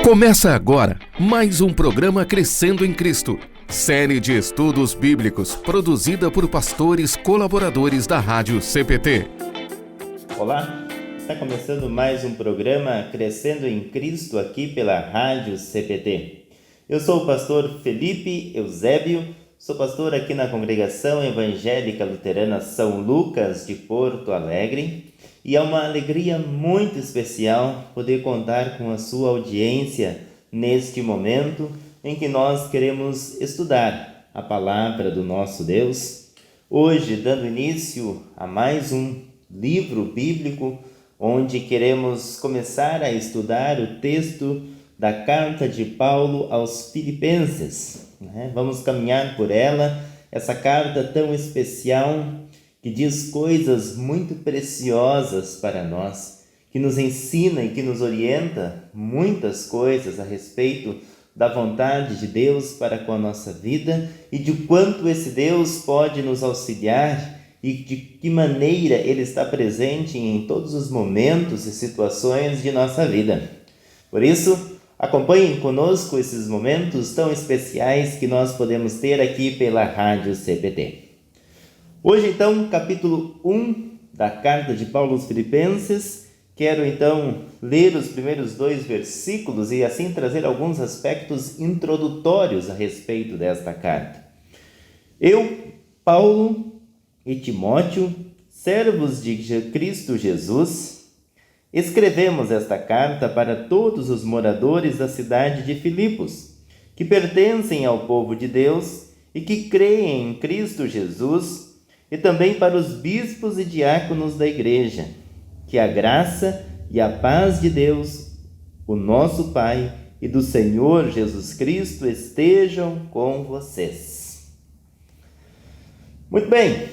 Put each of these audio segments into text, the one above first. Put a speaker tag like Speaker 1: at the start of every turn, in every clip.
Speaker 1: Começa agora mais um programa Crescendo em Cristo, série de estudos bíblicos produzida por pastores colaboradores da Rádio CPT.
Speaker 2: Olá, está começando mais um programa Crescendo em Cristo aqui pela Rádio CPT. Eu sou o pastor Felipe Eusébio, sou pastor aqui na Congregação Evangélica Luterana São Lucas de Porto Alegre. E é uma alegria muito especial poder contar com a sua audiência neste momento em que nós queremos estudar a palavra do nosso Deus. Hoje, dando início a mais um livro bíblico, onde queremos começar a estudar o texto da carta de Paulo aos Filipenses. Vamos caminhar por ela, essa carta tão especial, que diz coisas muito preciosas para nós, que nos ensina e que nos orienta muitas coisas a respeito da vontade de Deus para com a nossa vida e de quanto esse Deus pode nos auxiliar e de que maneira Ele está presente em todos os momentos e situações de nossa vida. Por isso, acompanhem conosco esses momentos tão especiais que nós podemos ter aqui pela Rádio CPT. Hoje, então, capítulo 1 da carta de Paulo aos Filipenses. Quero, então, ler os primeiros 2 versículos e, assim, trazer alguns aspectos introdutórios a respeito desta carta. Eu, Paulo e Timóteo, servos de Cristo Jesus, escrevemos esta carta para todos os moradores da cidade de Filipos, que pertencem ao povo de Deus e que creem em Cristo Jesus, e também para os bispos e diáconos da igreja. Que a graça e a paz de Deus, o nosso Pai, e do Senhor Jesus Cristo estejam com vocês. Muito bem,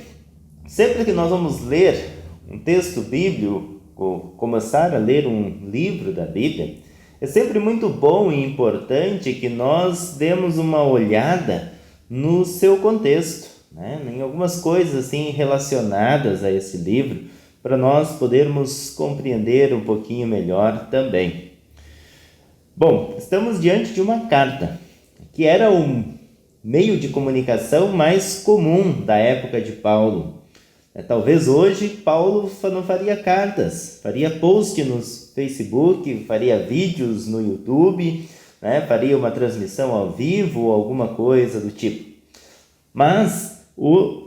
Speaker 2: sempre que nós vamos ler um texto bíblico, ou começar a ler um livro da Bíblia, é sempre muito bom e importante que nós demos uma olhada no seu contexto, em algumas coisas assim relacionadas a esse livro, para nós podermos compreender um pouquinho melhor também. Bom, estamos diante de uma carta, que era um meio de comunicação mais comum da época de Paulo. Talvez hoje Paulo não faria cartas, faria post no Facebook, faria vídeos no YouTube, faria uma transmissão ao vivo ou alguma coisa do tipo. Mas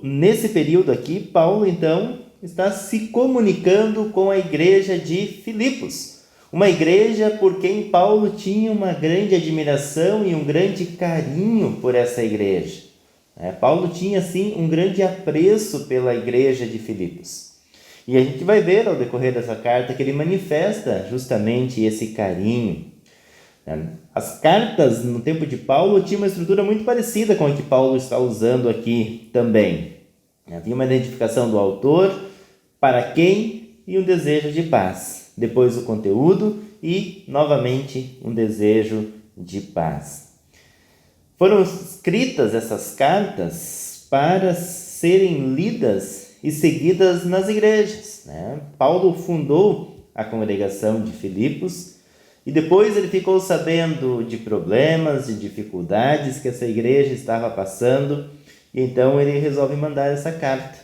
Speaker 2: nesse período aqui, Paulo então está se comunicando com a igreja de Filipos, uma igreja por quem Paulo tinha uma grande admiração e um grande carinho por essa igreja. Paulo tinha assim um grande apreço pela igreja de Filipos. E a gente vai ver ao decorrer dessa carta que ele manifesta justamente esse carinho. As cartas no tempo de Paulo tinham uma estrutura muito parecida com a que Paulo está usando aqui também. Havia uma identificação do autor, para quem, e um desejo de paz. Depois o conteúdo e, novamente, um desejo de paz. Foram escritas essas cartas para serem lidas e seguidas nas igrejas. Paulo fundou a congregação de Filipos, e depois ele ficou sabendo de problemas, de dificuldades que essa igreja estava passando, e então ele resolve mandar essa carta.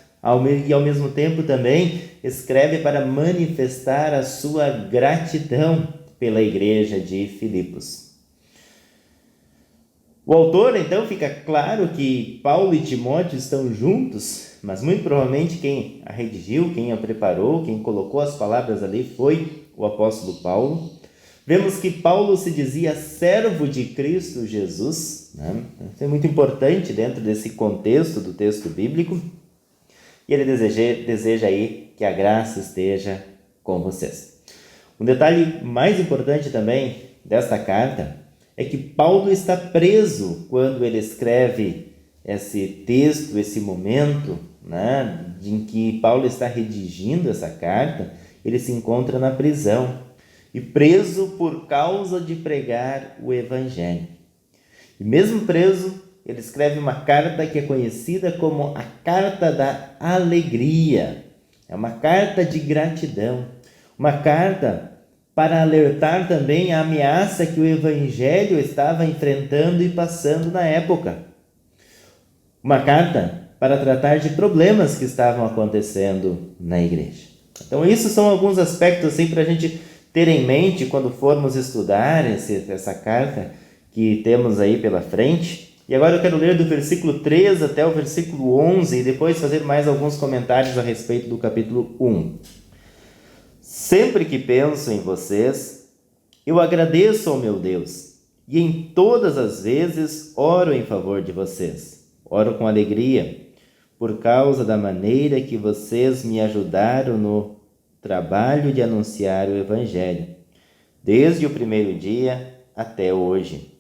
Speaker 2: E ao mesmo tempo também escreve para manifestar a sua gratidão pela igreja de Filipos. O autor, então, fica claro que Paulo e Timóteo estão juntos, mas muito provavelmente quem a redigiu, quem a preparou, quem colocou as palavras ali foi o apóstolo Paulo. Vemos que Paulo se dizia servo de Cristo Jesus, Isso é muito importante dentro desse contexto do texto bíblico. E ele deseja aí que a graça esteja com vocês. Um detalhe mais importante também desta carta é que Paulo está preso quando ele escreve esse texto, esse momento, em que Paulo está redigindo essa carta. Ele se encontra na prisão. E preso por causa de pregar o Evangelho. E mesmo preso, ele escreve uma carta que é conhecida como a Carta da Alegria. É uma carta de gratidão. Uma carta para alertar também a ameaça que o Evangelho estava enfrentando e passando na época. Uma carta para tratar de problemas que estavam acontecendo na igreja. Então, isso são alguns aspectos assim, para a gente ter em mente quando formos estudar essa carta que temos aí pela frente. E agora eu quero ler do versículo 3 até o versículo 11 e depois fazer mais alguns comentários a respeito do capítulo 1. Sempre que penso em vocês, eu agradeço ao meu Deus, e em todas as vezes oro em favor de vocês. Oro com alegria, por causa da maneira que vocês me ajudaram no trabalho de anunciar o Evangelho, desde o primeiro dia até hoje.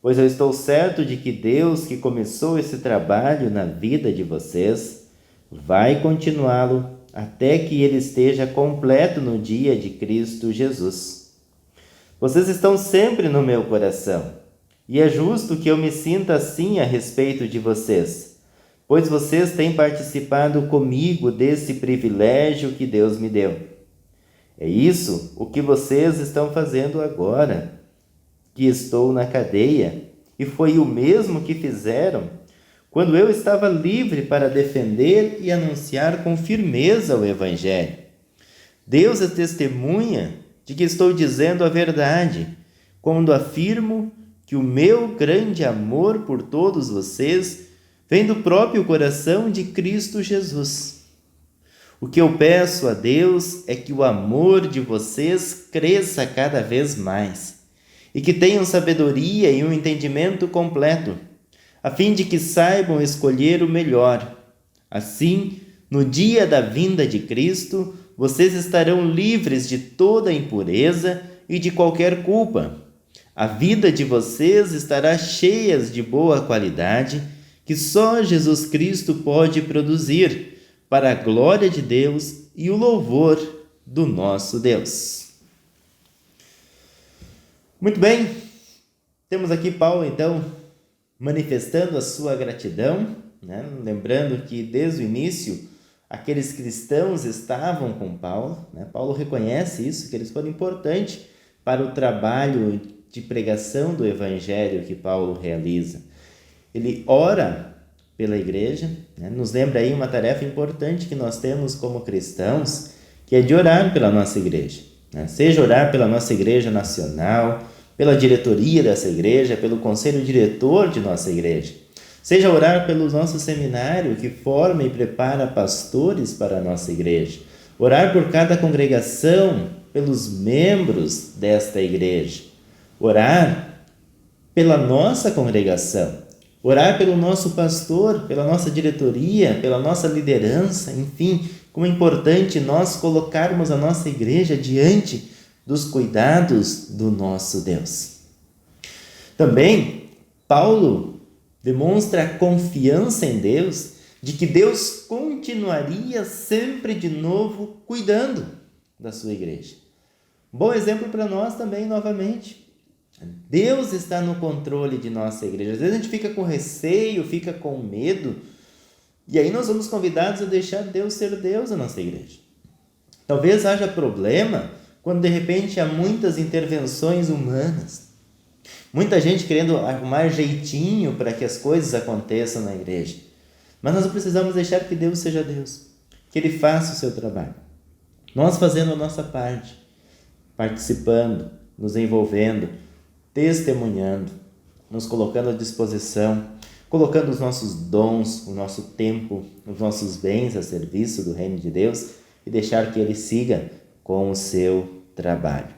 Speaker 2: Pois eu estou certo de que Deus, que começou esse trabalho na vida de vocês, vai continuá-lo até que ele esteja completo no dia de Cristo Jesus. Vocês estão sempre no meu coração, e é justo que eu me sinta assim a respeito de vocês, pois vocês têm participado comigo desse privilégio que Deus me deu. É isso o que vocês estão fazendo agora, que estou na cadeia, e foi o mesmo que fizeram quando eu estava livre para defender e anunciar com firmeza o Evangelho. Deus é testemunha de que estou dizendo a verdade, quando afirmo que o meu grande amor por todos vocês vem do próprio coração de Cristo Jesus. O que eu peço a Deus é que o amor de vocês cresça cada vez mais e que tenham sabedoria e um entendimento completo, a fim de que saibam escolher o melhor. Assim, no dia da vinda de Cristo, vocês estarão livres de toda impureza e de qualquer culpa. A vida de vocês estará cheia de boa qualidade, que só Jesus Cristo pode produzir, para a glória de Deus e o louvor do nosso Deus. Muito bem, temos aqui Paulo, então, manifestando a sua gratidão, né? Lembrando que desde o início aqueles cristãos estavam com Paulo, né? Paulo reconhece isso, que eles foram importantes para o trabalho de pregação do Evangelho que Paulo realiza. Ele ora pela igreja, né? Nos lembra aí uma tarefa importante que nós temos como cristãos, que é de orar pela nossa igreja, né? Seja orar pela nossa igreja nacional, pela diretoria dessa igreja, pelo conselho diretor de nossa igreja. Seja orar pelo nosso seminário que forma e prepara pastores para a nossa igreja. Orar por cada congregação, pelos membros desta igreja. Orar pela nossa congregação. Orar pelo nosso pastor, pela nossa diretoria, pela nossa liderança, enfim, como é importante nós colocarmos a nossa igreja diante dos cuidados do nosso Deus. Também, Paulo demonstra a confiança em Deus, de que Deus continuaria sempre de novo cuidando da sua igreja. Bom exemplo para nós também, novamente. Deus está no controle de nossa igreja. Às vezes a gente fica com receio, fica com medo, e aí nós somos convidados a deixar Deus ser Deus na nossa igreja. Talvez haja problema quando de repente há muitas intervenções humanas, muita gente querendo arrumar jeitinho para que as coisas aconteçam na igreja. Mas nós precisamos deixar que Deus seja Deus, que Ele faça o seu trabalho. Nós fazendo a nossa parte, participando, nos envolvendo, testemunhando, nos colocando à disposição, colocando os nossos dons, o nosso tempo, os nossos bens a serviço do reino de Deus e deixar que Ele siga com o seu trabalho.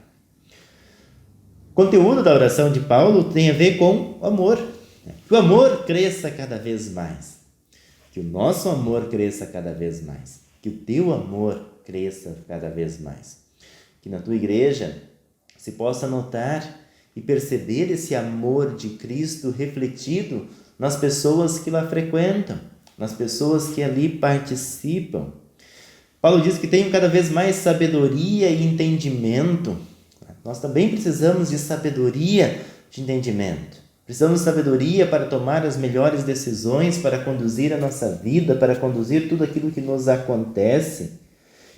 Speaker 2: O conteúdo da oração de Paulo tem a ver com o amor. Que o amor cresça cada vez mais. Que o nosso amor cresça cada vez mais. Que o teu amor cresça cada vez mais. Que na tua igreja se possa notar e perceber esse amor de Cristo refletido nas pessoas que lá frequentam, nas pessoas que ali participam. Paulo diz que tenham cada vez mais sabedoria e entendimento. Nós também precisamos de sabedoria de entendimento. Precisamos de sabedoria para tomar as melhores decisões, para conduzir a nossa vida, para conduzir tudo aquilo que nos acontece.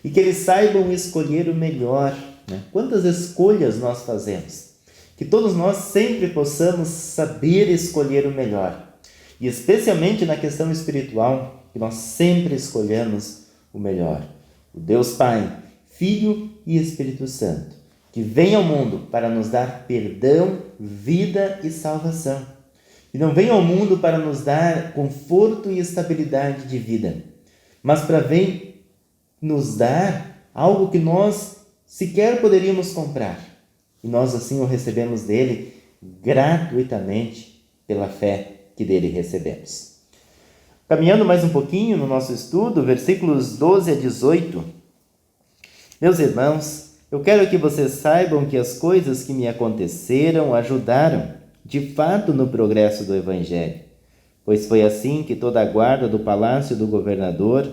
Speaker 2: E que eles saibam escolher o melhor. né? Quantas escolhas nós fazemos? Que todos nós sempre possamos saber escolher o melhor. E especialmente na questão espiritual, que nós sempre escolhemos o melhor. O Deus Pai, Filho e Espírito Santo, que vem ao mundo para nos dar perdão, vida e salvação. E não vem ao mundo para nos dar conforto e estabilidade de vida, mas para vir nos dar algo que nós sequer poderíamos comprar. E nós assim o recebemos dele gratuitamente pela fé que dele recebemos. Caminhando mais um pouquinho no nosso estudo, versículos 12 a 18. Meus irmãos, eu quero que vocês saibam que as coisas que me aconteceram ajudaram, de fato, no progresso do Evangelho, pois foi assim que toda a guarda do palácio do governador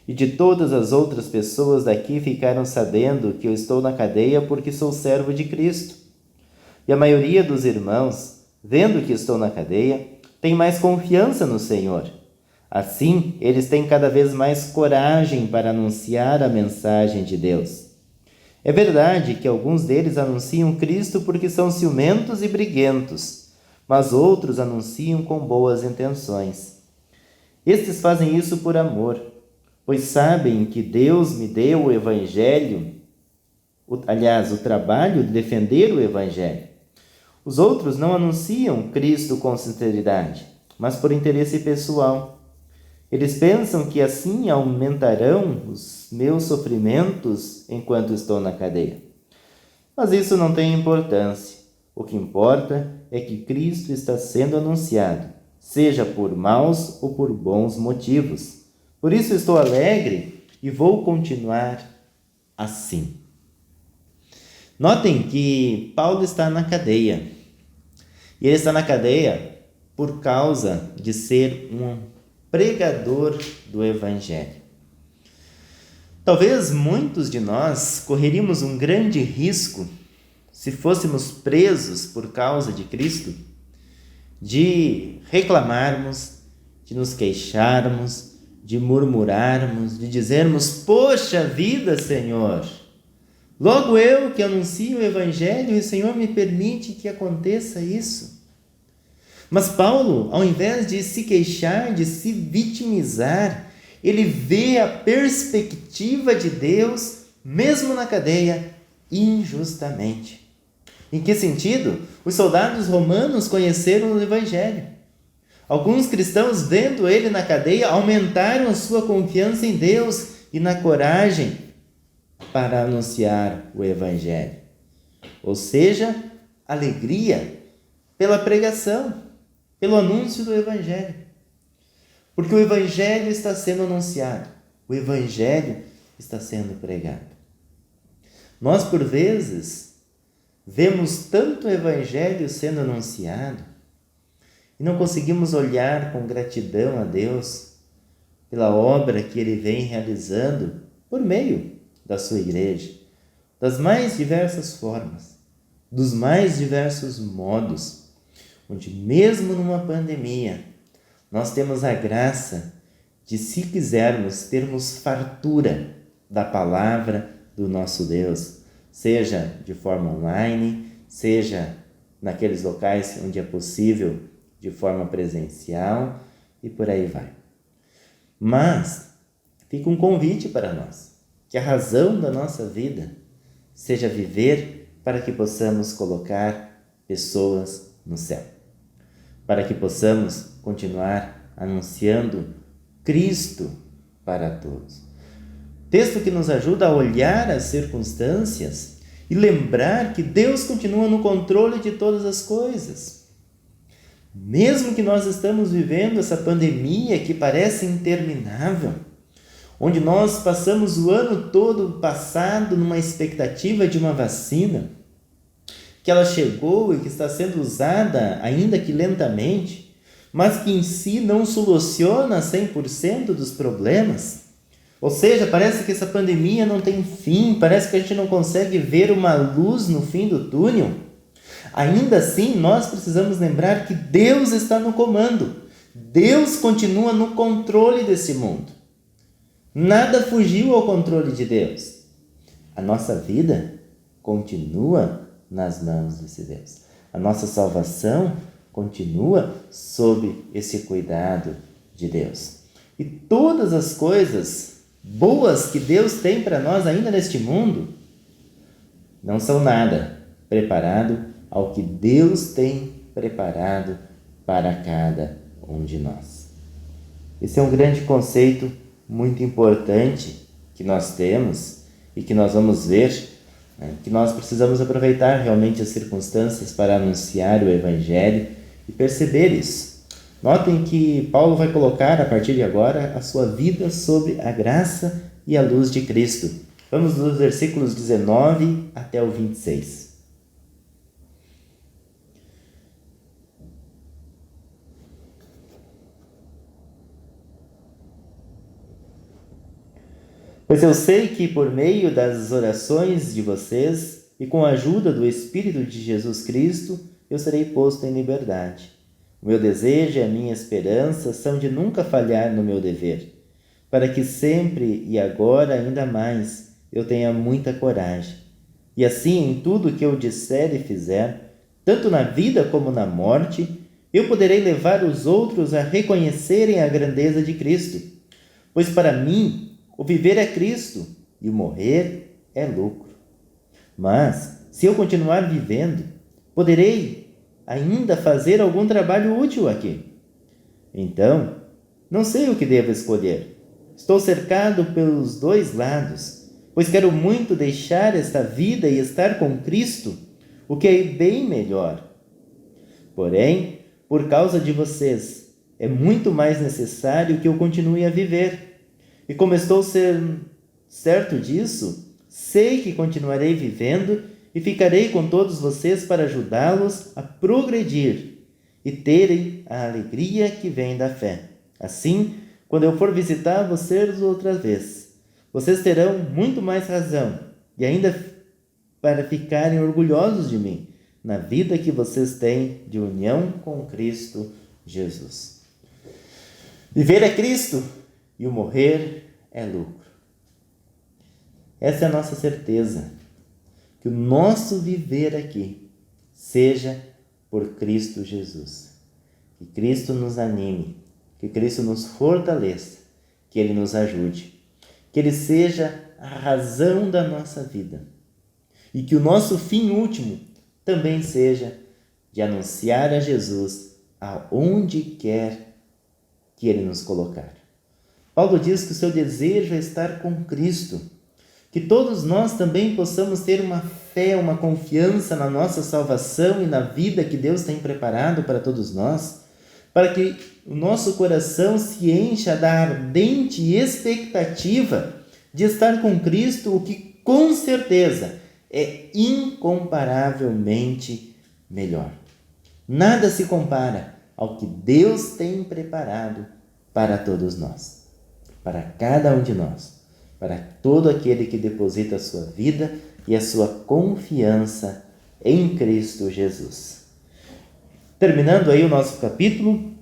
Speaker 2: e de todas as outras pessoas daqui ficaram sabendo que eu estou na cadeia porque sou servo de Cristo. E a maioria dos irmãos, vendo que estou na cadeia, tem mais confiança no Senhor. Assim, eles têm cada vez mais coragem para anunciar a mensagem de Deus. É verdade que alguns deles anunciam Cristo porque são ciumentos e briguentos, mas outros anunciam com boas intenções. Estes fazem isso por amor, pois sabem que Deus me deu o Evangelho, o trabalho de defender o Evangelho. Os outros não anunciam Cristo com sinceridade, mas por interesse pessoal. Eles pensam que assim aumentarão os meus sofrimentos enquanto estou na cadeia. Mas isso não tem importância. O que importa é que Cristo está sendo anunciado, seja por maus ou por bons motivos. Por isso estou alegre e vou continuar assim. Notem que Paulo está na cadeia. E ele está na cadeia por causa de ser um pregador do Evangelho. Talvez muitos de nós correríamos um grande risco se fôssemos presos por causa de Cristo, de reclamarmos, de nos queixarmos, de murmurarmos, de dizermos: poxa vida, Senhor, logo eu que anuncio o Evangelho e o Senhor me permite que aconteça isso. Mas Paulo, ao invés de se queixar, de se vitimizar, ele vê a perspectiva de Deus, mesmo na cadeia, injustamente. Em que sentido? Os soldados romanos conheceram o Evangelho. Alguns cristãos, vendo ele na cadeia, aumentaram a sua confiança em Deus e na coragem para anunciar o Evangelho. Ou seja, alegria pela pregação, pelo anúncio do Evangelho. Porque o Evangelho está sendo anunciado, o Evangelho está sendo pregado. Nós, por vezes, vemos tanto o Evangelho sendo anunciado e não conseguimos olhar com gratidão a Deus pela obra que Ele vem realizando por meio da sua igreja, das mais diversas formas, dos mais diversos modos, onde mesmo numa pandemia, nós temos a graça de, se quisermos, termos fartura da palavra do nosso Deus, seja de forma online, seja naqueles locais onde é possível, de forma presencial, e por aí vai. Mas fica um convite para nós, que a razão da nossa vida seja viver para que possamos colocar pessoas no céu, para que possamos continuar anunciando Cristo para todos. Texto que nos ajuda a olhar as circunstâncias e lembrar que Deus continua no controle de todas as coisas. Mesmo que nós estamos vivendo essa pandemia que parece interminável, onde nós passamos o ano todo passado numa expectativa de uma vacina, que ela chegou e que está sendo usada, ainda que lentamente, mas que em si não soluciona 100% dos problemas. Ou seja, parece que essa pandemia não tem fim, parece que a gente não consegue ver uma luz no fim do túnel. Ainda assim, nós precisamos lembrar que Deus está no comando. Deus continua no controle desse mundo. Nada fugiu ao controle de Deus. A nossa vida continua nas mãos desse Deus. A nossa salvação continua sob esse cuidado de Deus. E todas as coisas boas que Deus tem para nós ainda neste mundo não são nada preparado ao que Deus tem preparado para cada um de nós. Esse é um grande conceito muito importante que nós temos e que nós vamos ver, que nós precisamos aproveitar realmente as circunstâncias para anunciar o Evangelho e perceber isso. Notem que Paulo vai colocar a partir de agora a sua vida sobre a graça e a luz de Cristo. Vamos dos versículos 19 até o 26. Pois eu sei que por meio das orações de vocês e com a ajuda do Espírito de Jesus Cristo, eu serei posto em liberdade. O meu desejo e a minha esperança são de nunca falhar no meu dever, para que sempre e agora ainda mais eu tenha muita coragem. E assim, em tudo que eu disser e fizer, tanto na vida como na morte, eu poderei levar os outros a reconhecerem a grandeza de Cristo. Pois para mim, o viver é Cristo e o morrer é lucro. Mas, se eu continuar vivendo, poderei ainda fazer algum trabalho útil aqui. Então, não sei o que devo escolher. Estou cercado pelos dois lados, pois quero muito deixar esta vida e estar com Cristo, o que é bem melhor. Porém, por causa de vocês, é muito mais necessário que eu continue a viver. E como estou certo disso, sei que continuarei vivendo e ficarei com todos vocês para ajudá-los a progredir e terem a alegria que vem da fé. Assim, quando eu for visitar vocês outra vez, vocês terão muito mais razão e ainda para ficarem orgulhosos de mim na vida que vocês têm de união com Cristo Jesus. Viver é Cristo e o morrer é lucro. Essa é a nossa certeza, que o nosso viver aqui seja por Cristo Jesus. Que Cristo nos anime, que Cristo nos fortaleça, que Ele nos ajude, que Ele seja a razão da nossa vida e que o nosso fim último também seja de anunciar a Jesus aonde quer que Ele nos colocar. Paulo diz que o seu desejo é estar com Cristo, que todos nós também possamos ter uma fé, uma confiança na nossa salvação e na vida que Deus tem preparado para todos nós, para que o nosso coração se encha da ardente expectativa de estar com Cristo, o que com certeza é incomparavelmente melhor. Nada se compara ao que Deus tem preparado para todos nós. Para cada um de nós, para todo aquele que deposita a sua vida e a sua confiança em Cristo Jesus. Terminando aí o nosso capítulo,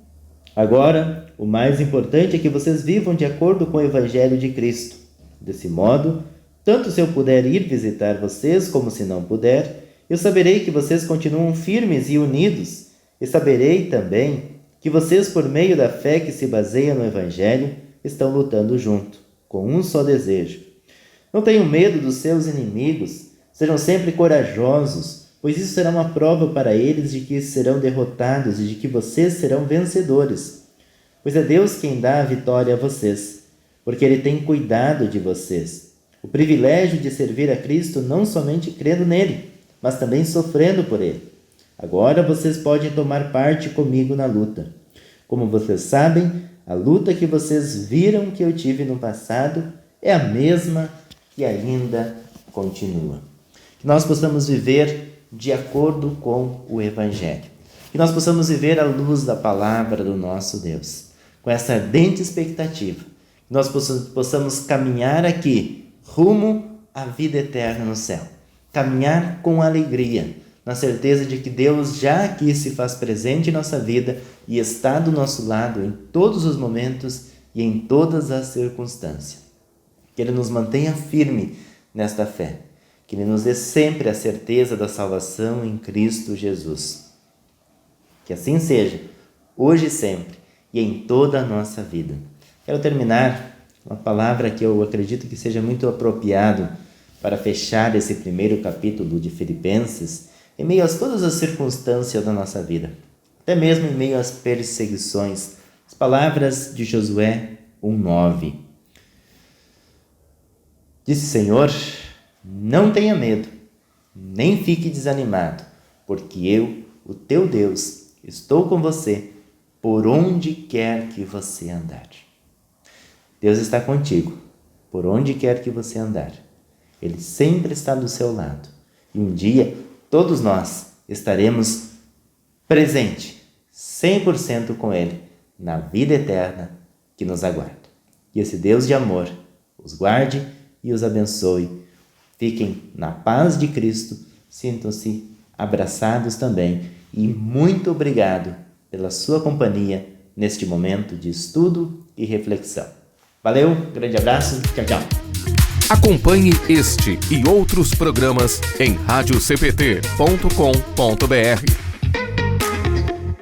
Speaker 2: agora o mais importante é que vocês vivam de acordo com o Evangelho de Cristo. Desse modo, tanto se eu puder ir visitar vocês como se não puder, eu saberei que vocês continuam firmes e unidos, e saberei também que vocês, por meio da fé que se baseia no Evangelho, estão lutando junto, com um só desejo. Não tenham medo dos seus inimigos, sejam sempre corajosos, pois isso será uma prova para eles de que serão derrotados e de que vocês serão vencedores. Pois é Deus quem dá a vitória a vocês, porque Ele tem cuidado de vocês. O privilégio de servir a Cristo não somente crendo nele, mas também sofrendo por Ele. Agora vocês podem tomar parte comigo na luta. Como vocês sabem, a luta que vocês viram que eu tive no passado é a mesma que ainda continua. Que nós possamos viver de acordo com o Evangelho. Que nós possamos viver à luz da palavra do nosso Deus, com essa ardente expectativa. Que nós possamos caminhar aqui, rumo à vida eterna no céu. Caminhar com alegria, na certeza de que Deus já aqui se faz presente em nossa vida e está do nosso lado em todos os momentos e em todas as circunstâncias. Que Ele nos mantenha firme nesta fé. que Ele nos dê sempre a certeza da salvação em Cristo Jesus. Que assim seja, hoje e sempre, e em toda a nossa vida. Quero terminar uma palavra que eu acredito que seja muito apropriado para fechar esse primeiro capítulo de Filipenses, em meio a todas as circunstâncias da nossa vida, até mesmo em meio às perseguições. As palavras de Josué 1:9. Disse: Senhor, não tenha medo, nem fique desanimado, porque eu, o teu Deus, estou com você por onde quer que você andar. Deus está contigo, por onde quer que você andar. Ele sempre está do seu lado. E um dia, todos nós estaremos presentes, 100% com Ele, na vida eterna que nos aguarda. Que esse Deus de amor os guarde e os abençoe. Fiquem na paz de Cristo, sintam-se abraçados também. E muito obrigado pela sua companhia neste momento de estudo e reflexão. Valeu, grande abraço, tchau, tchau.
Speaker 1: Acompanhe este e outros programas em radiocpt.com.br.